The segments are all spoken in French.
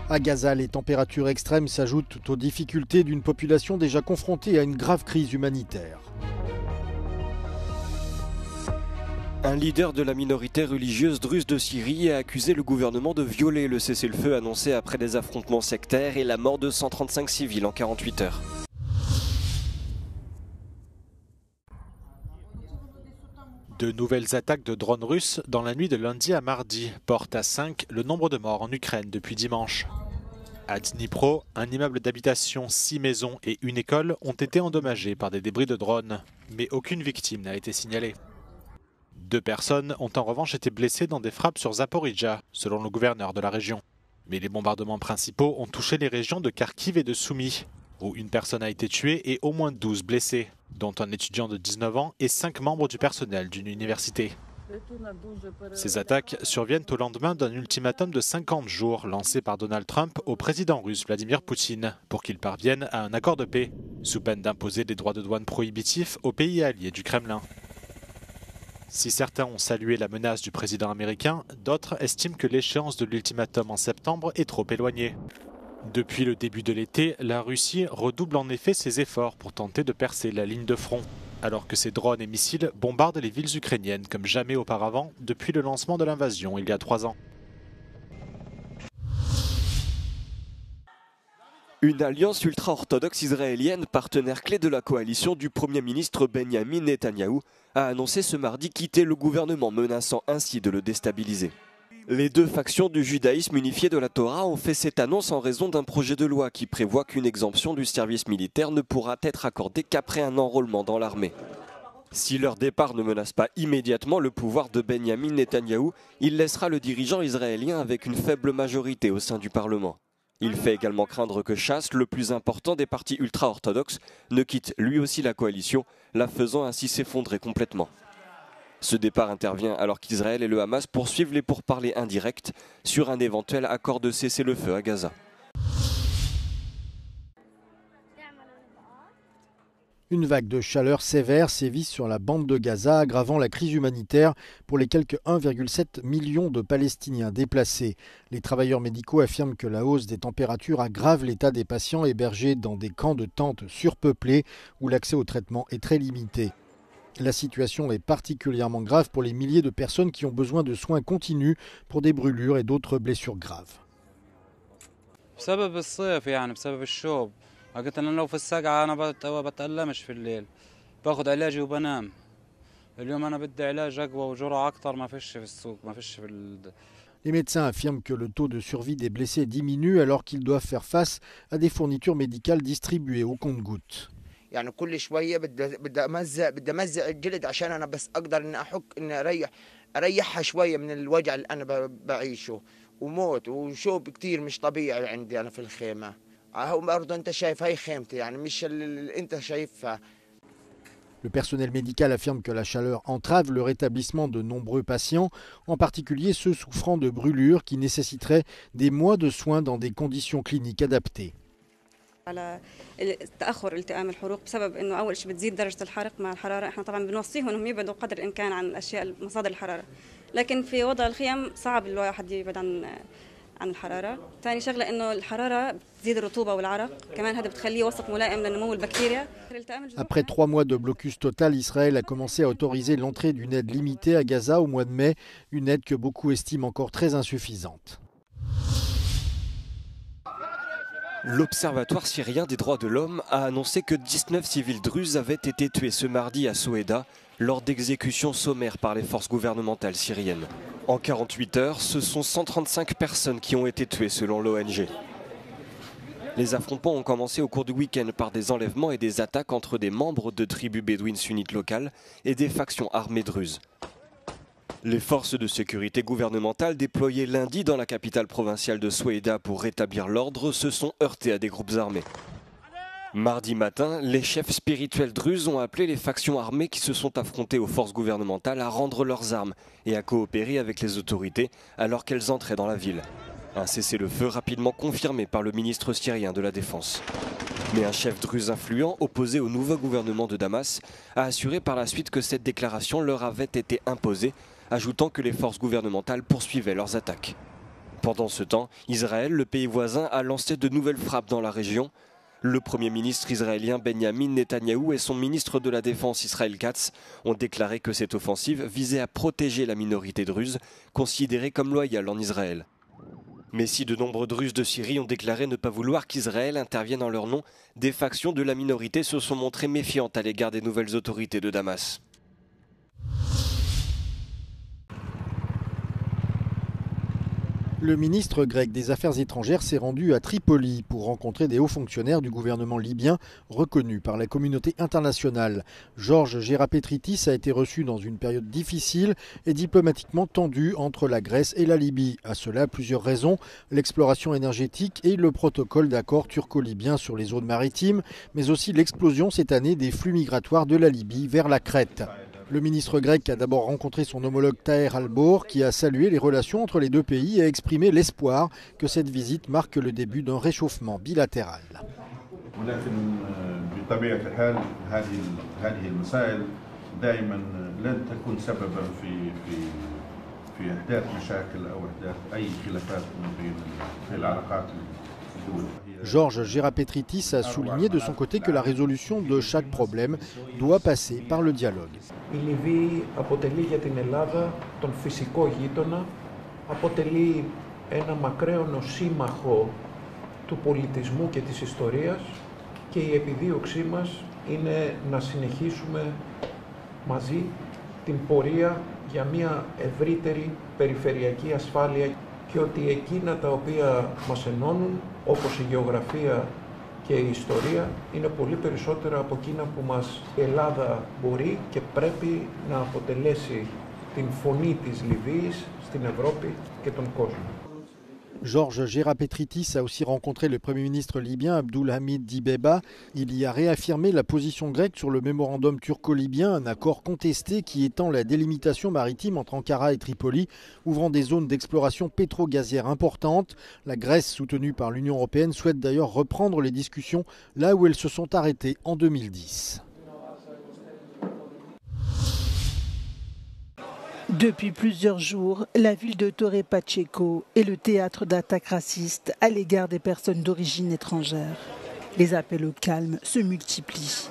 À Gaza, les températures extrêmes s'ajoutent aux difficultés d'une population déjà confrontée à une grave crise humanitaire. Un leader de la minorité religieuse druze de Syrie a accusé le gouvernement de violer le cessez-le-feu annoncé après des affrontements sectaires et la mort de 135 civils en 48 heures. De nouvelles attaques de drones russes dans la nuit de lundi à mardi portent à 5 le nombre de morts en Ukraine depuis dimanche. À Dnipro, un immeuble d'habitation, 6 maisons et une école ont été endommagés par des débris de drones, mais aucune victime n'a été signalée. 2 personnes ont en revanche été blessées dans des frappes sur Zaporijjia, selon le gouverneur de la région. Mais les bombardements principaux ont touché les régions de Kharkiv et de Soumy, où une personne a été tuée et au moins 12 blessés, dont un étudiant de 19 ans et 5 membres du personnel d'une université. Ces attaques surviennent au lendemain d'un ultimatum de 50 jours lancé par Donald Trump au président russe Vladimir Poutine pour qu'il parvienne à un accord de paix, sous peine d'imposer des droits de douane prohibitifs aux pays alliés du Kremlin. Si certains ont salué la menace du président américain, d'autres estiment que l'échéance de l'ultimatum en septembre est trop éloignée. Depuis le début de l'été, la Russie redouble en effet ses efforts pour tenter de percer la ligne de front, alors que ses drones et missiles bombardent les villes ukrainiennes comme jamais auparavant depuis le lancement de l'invasion il y a 3 ans. Une alliance ultra-orthodoxe israélienne, partenaire clé de la coalition du Premier ministre Benyamin Netanyahou, a annoncé ce mardi quitter le gouvernement, menaçant ainsi de le déstabiliser. Les 2 factions du judaïsme unifié de la Torah ont fait cette annonce en raison d'un projet de loi qui prévoit qu'une exemption du service militaire ne pourra être accordée qu'après un enrôlement dans l'armée. Si leur départ ne menace pas immédiatement le pouvoir de Benyamin Netanyahou, il laissera le dirigeant israélien avec une faible majorité au sein du Parlement. Il fait également craindre que Chasse, le plus important des partis ultra-orthodoxes, ne quitte lui aussi la coalition, la faisant ainsi s'effondrer complètement. Ce départ intervient alors qu'Israël et le Hamas poursuivent les pourparlers indirects sur un éventuel accord de cessez-le-feu à Gaza. Une vague de chaleur sévère sévit sur la bande de Gaza, aggravant la crise humanitaire pour les quelques 1,7 million de Palestiniens déplacés. Les travailleurs médicaux affirment que la hausse des températures aggrave l'état des patients hébergés dans des camps de tentes surpeuplés où l'accès au traitement est très limité. La situation est particulièrement grave pour les milliers de personnes qui ont besoin de soins continus pour des brûlures et d'autres blessures graves. قلت انا لو في السقعه انا بتألمش في الليل باخد علاجي وبنام اليوم انا بدي علاج اقوى وجرعه اكثر ما فيش في السوق ما فيش في Les médecins affirment que le taux de survie des blessés diminue alors qu'ils doivent faire face à des fournitures médicales distribuées au compte-gouttes. يعني كل شويه بدي امزق الجلد عشان انا بس اقدر اني احك اني اريحها شويه من الوجع اللي انا بعيشه وموت وشوب كثير مش طبيعي عندي انا في الخيمه. Le personnel médical affirme que la chaleur entrave le rétablissement de nombreux patients, en particulier ceux souffrant de brûlures qui nécessiteraient des mois de soins dans des conditions cliniques adaptées. على تاخر التئام الحروق بسبب انه اول شيء بتزيد درجه الحرق مع الحراره، احنا طبعا بنوصيهم انهم يبعدوا قدر الامكان عن الاشياء مصادر الحراره، لكن في وضع الخيم صعب الواحد يبعد عن الحراره. ثاني شغله انه الحراره بتزيد الرطوبه والعرق، كمان هذا بتخليه وسط ملائم لنمو البكتيريا. Après 3 mois de blocus total, Israël a commencé à autoriser l'entrée d'une aide limitée à Gaza au mois de mai, une aide que beaucoup estiment encore très insuffisante. L'Observatoire syrien des droits de l'homme a annoncé que 19 civils druzes avaient été tués ce mardi à Soheda lors d'exécutions sommaires par les forces gouvernementales syriennes. En 48 heures, ce sont 135 personnes qui ont été tuées selon l'ONG. Les affrontements ont commencé au cours du week-end par des enlèvements et des attaques entre des membres de tribus bédouines sunnites locales et des factions armées druzes. Les forces de sécurité gouvernementales déployées lundi dans la capitale provinciale de Soheda pour rétablir l'ordre se sont heurtées à des groupes armés. Mardi matin, les chefs spirituels druzes ont appelé les factions armées qui se sont affrontées aux forces gouvernementales à rendre leurs armes et à coopérer avec les autorités alors qu'elles entraient dans la ville. Un cessez-le-feu rapidement confirmé par le ministre syrien de la Défense. Mais un chef druze influent, opposé au nouveau gouvernement de Damas, a assuré par la suite que cette déclaration leur avait été imposée, ajoutant que les forces gouvernementales poursuivaient leurs attaques. Pendant ce temps, Israël, le pays voisin, a lancé de nouvelles frappes dans la région. Le Premier ministre israélien Benjamin Netanyahou et son ministre de la Défense Israël Katz ont déclaré que cette offensive visait à protéger la minorité druze, considérée comme loyale en Israël. Mais si de nombreux Druzes de Syrie ont déclaré ne pas vouloir qu'Israël intervienne en leur nom, des factions de la minorité se sont montrées méfiantes à l'égard des nouvelles autorités de Damas. Le ministre grec des Affaires étrangères s'est rendu à Tripoli pour rencontrer des hauts fonctionnaires du gouvernement libyen reconnus par la communauté internationale. Georges Gerapetritis a été reçu dans une période difficile et diplomatiquement tendue entre la Grèce et la Libye. À cela, plusieurs raisons, l'exploration énergétique et le protocole d'accord turco-libyen sur les zones maritimes, mais aussi l'explosion cette année des flux migratoires de la Libye vers la Crète. Le ministre grec a d'abord rencontré son homologue Taher Al-Bor qui a salué les relations entre les deux pays et a exprimé l'espoir que cette visite marque le début d'un réchauffement bilatéral. Georges Gerapetritis a souligné de son côté que la résolution de chaque problème doit passer par le dialogue. Η Λιβύη αποτελεί για την Ελλάδα τον φυσικό γείτονα, αποτελεί ένα μακραίωνο σύμμαχο του πολιτισμού και της ιστορίας και η επιδίωξή μας είναι να συνεχίσουμε μαζί την πορεία για μια ευρύτερη περιφερειακή ασφάλεια και ότι εκείνα τα οποία μας ενώνουν, όπως η γεωγραφία και η ιστορία, είναι πολύ περισσότερα από εκείνα που μας η Ελλάδα μπορεί και πρέπει να αποτελέσει την φωνή της Λιβύης στην Ευρώπη και τον κόσμο. Georges Gerapetritis a aussi rencontré le Premier ministre libyen Abdulhamid Dibeba. Il y a réaffirmé la position grecque sur le mémorandum turco-libyen, un accord contesté qui étend la délimitation maritime entre Ankara et Tripoli, ouvrant des zones d'exploration pétro-gazière importantes. La Grèce, soutenue par l'Union européenne, souhaite d'ailleurs reprendre les discussions là où elles se sont arrêtées en 2010. Depuis plusieurs jours, la ville de Torre Pacheco est le théâtre d'attaques racistes à l'égard des personnes d'origine étrangère. Les appels au calme se multiplient.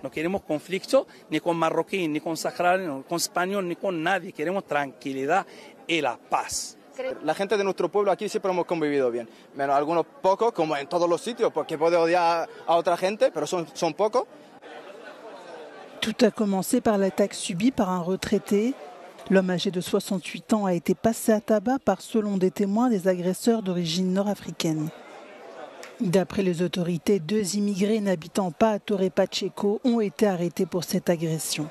No queremos conflicto ni con marroquíes, ni con saharaui, ni con español, ni con nadie. Queremos tranquilidad y la paz. La gente de nuestro pueblo aquí siempre hemos convivido bien. Menos algunos pocos, como en todos los sitios, porque puede odiar a otra gente, pero son pocos. Tout a commencé par l'attaque subie par un retraité. L'homme âgé de 68 ans a été passé à tabac par, selon des témoins, des agresseurs d'origine nord-africaine. D'après les autorités, 2 immigrés n'habitant pas à Torre Pacheco ont été arrêtés pour cette agression.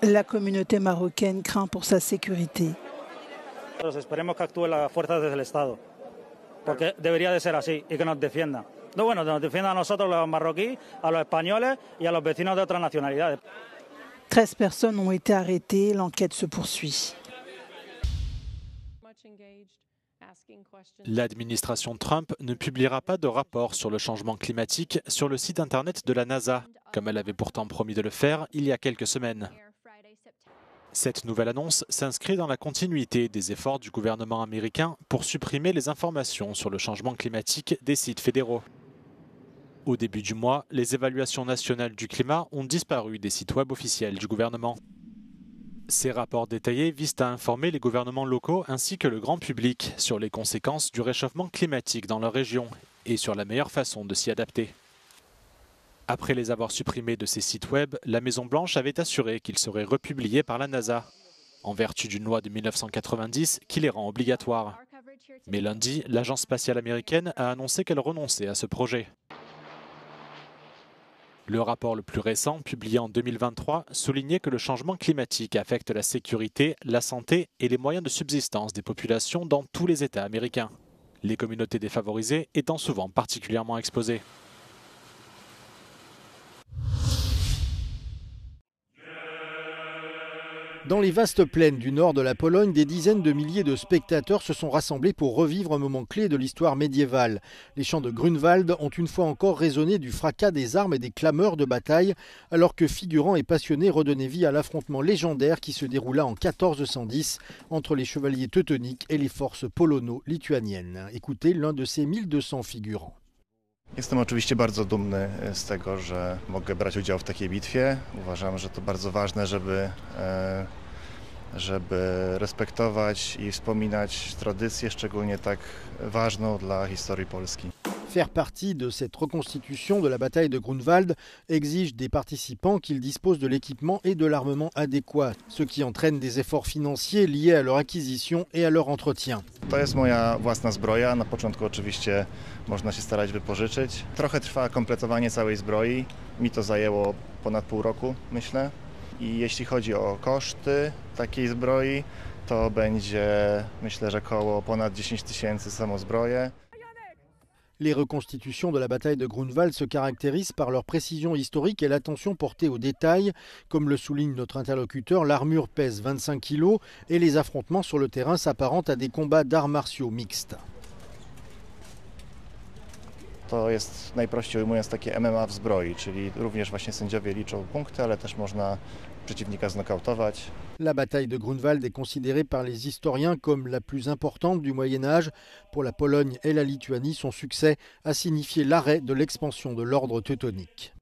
La communauté marocaine craint pour sa sécurité. Esperemos que actúen las fuerzas del Estado, porque debería de ser así y que nos defiendan. No, bueno, nos defiendan a nosotros los marroquíes, a los españoles y a los vecinos de otras nacionalidades. 13 personnes ont été arrêtées, l'enquête se poursuit. L'administration Trump ne publiera pas de rapport sur le changement climatique sur le site internet de la NASA, comme elle avait pourtant promis de le faire il y a quelques semaines. Cette nouvelle annonce s'inscrit dans la continuité des efforts du gouvernement américain pour supprimer les informations sur le changement climatique des sites fédéraux. Au début du mois, les évaluations nationales du climat ont disparu des sites web officiels du gouvernement. Ces rapports détaillés visent à informer les gouvernements locaux ainsi que le grand public sur les conséquences du réchauffement climatique dans leur région et sur la meilleure façon de s'y adapter. Après les avoir supprimés de ces sites web, la Maison-Blanche avait assuré qu'ils seraient republiés par la NASA, en vertu d'une loi de 1990 qui les rend obligatoires. Mais lundi, l'agence spatiale américaine a annoncé qu'elle renonçait à ce projet. Le rapport le plus récent, publié en 2023, soulignait que le changement climatique affecte la sécurité, la santé et les moyens de subsistance des populations dans tous les États américains, les communautés défavorisées étant souvent particulièrement exposées. Dans les vastes plaines du nord de la Pologne, des dizaines de milliers de spectateurs se sont rassemblés pour revivre un moment clé de l'histoire médiévale. Les chants de Grunwald ont une fois encore résonné du fracas des armes et des clameurs de bataille, alors que figurants et passionnés redonnaient vie à l'affrontement légendaire qui se déroula en 1410 entre les chevaliers teutoniques et les forces polono-lituaniennes. Écoutez l'un de ces 1200 figurants. Jestem oczywiście bardzo dumny z tego, że mogę brać udział w takiej bitwie. Uważam, że to bardzo ważne, żeby respektować i wspominać tradycję, szczególnie tak ważną dla historii Polski. Faire partie de cette reconstitution de la bataille de Grunwald exige des participants qu'ils disposent de l'équipement et de l'armement adéquat, ce qui entraîne des efforts financiers liés à leur acquisition et à leur entretien. To jest moja własna zbroja. Na początku oczywiście można się starać wypożyczyć. Trochę trwa kompletowanie całej zbroi. Mi to zajęło ponad pół roku, myślę. I jeśli chodzi o koszty takiej zbroi, to będzie, myślę, że około ponad 10 000 samą zbroję. Les reconstitutions de la bataille de Grunwald se caractérisent par leur précision historique et l'attention portée aux détails. Comme le souligne notre interlocuteur, l'armure pèse 25 kg et les affrontements sur le terrain s'apparentent à des combats d'arts martiaux mixtes. To jest, najprościej ujmując, takie MMA w zbroi, czyli również właśnie sędziowie liczą punkty, ale też można przeciwnika znokautować. La bataille de Grunwald est considérée par les historiens comme la plus importante du Moyen-Âge. Pour la Pologne et la Lituanie, son succès a signifié l'arrêt de l'expansion de l'ordre teutonique.